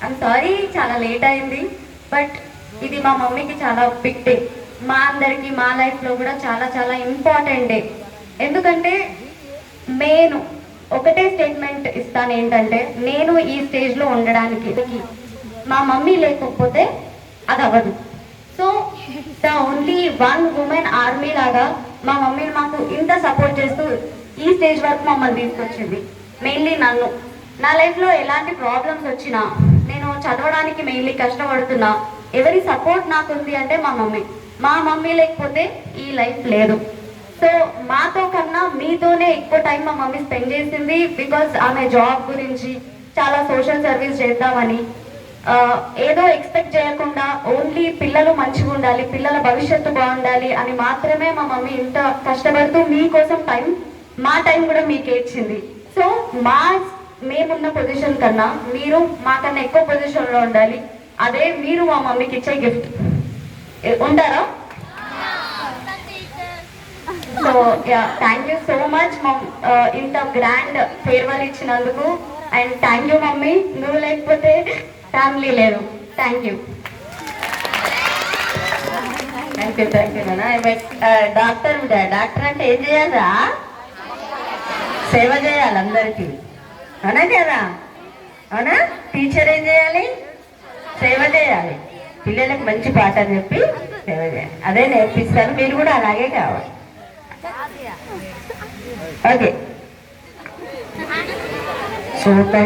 I'm sorry చాలా late అయింది, but ఇది మా మమ్మీకి చాలా బిగ్ డే. మా అందరికీ మా లైఫ్లో కూడా చాలా చాలా ఇంపార్టెంట్ డే. ఎందుకంటే నేను ఒకటే స్టేట్మెంట్ ఇస్తాను, ఏంటంటే నేను ఈ స్టేజ్లో ఉండడానికి మా మమ్మీ లేకపోతే అది అవ్వదు. So the only one women army లాగా మా మమ్మీని మాకు ఇంత సపోర్ట్ చేస్తూ ఈ స్టేజ్ వరకు మమ్మల్ని తీసుకొచ్చింది. మెయిన్లీ నన్ను, నా లైఫ్లో ఎలాంటి ప్రాబ్లమ్స్ వచ్చినా, నేను చదవడానికి మెయిన్లీ కష్టపడుతున్నా, ఎవరి సపోర్ట్ నాకు ఉంది అంటే మా మమ్మీ. మా మమ్మీ లేకపోతే ఈ లైఫ్ లేదు. సో మాతో కన్నా మీతోనే ఎక్కువ టైం మా మమ్మీ స్పెండ్ చేసింది. బికాజ్ ఆమె జాబ్ గురించి చాలా సోషల్ సర్వీస్ చేద్దామని, ఏదో ఎక్స్పెక్ట్ చేయకుండా ఓన్లీ పిల్లలు మంచిగా ఉండాలి, పిల్లల భవిష్యత్తు బాగుండాలి అని మాత్రమే మా మమ్మీ ఇంత కష్టపడుతూ మీకోసం మా టైం కూడా మీకే ఇచ్చింది. సో మేమున్న పొజిషన్ కన్నా మీరు మాకన్నా ఎక్కువ పొజిషన్లో ఉండాలి. అదే మీరు మా మమ్మీకి ఇచ్చే గిఫ్ట్. ఉంటారా? So thank you so much ఇంత గ్రాండ్ ఫేర్వెల్ ఇచ్చినందుకు. అండ్ థ్యాంక్ యూ మమ్మీ, నువ్వు లేకపోతే ఫ్యామిలీ లేదు. Thank you. నాన్న. డాక్టర్ అంటే ఏం చేయాలా? సేవ చేయాలి అందరికీ, అవునా కదా? అవునా? టీచర్ ఏం చేయాలి? సేవ చేయాలి. పిల్లలకు మంచి పాఠం చెప్పి సేవ చేయాలి. అదే నేర్పిస్తాను, మీరు కూడా అలాగే కావాలి. Okay, super.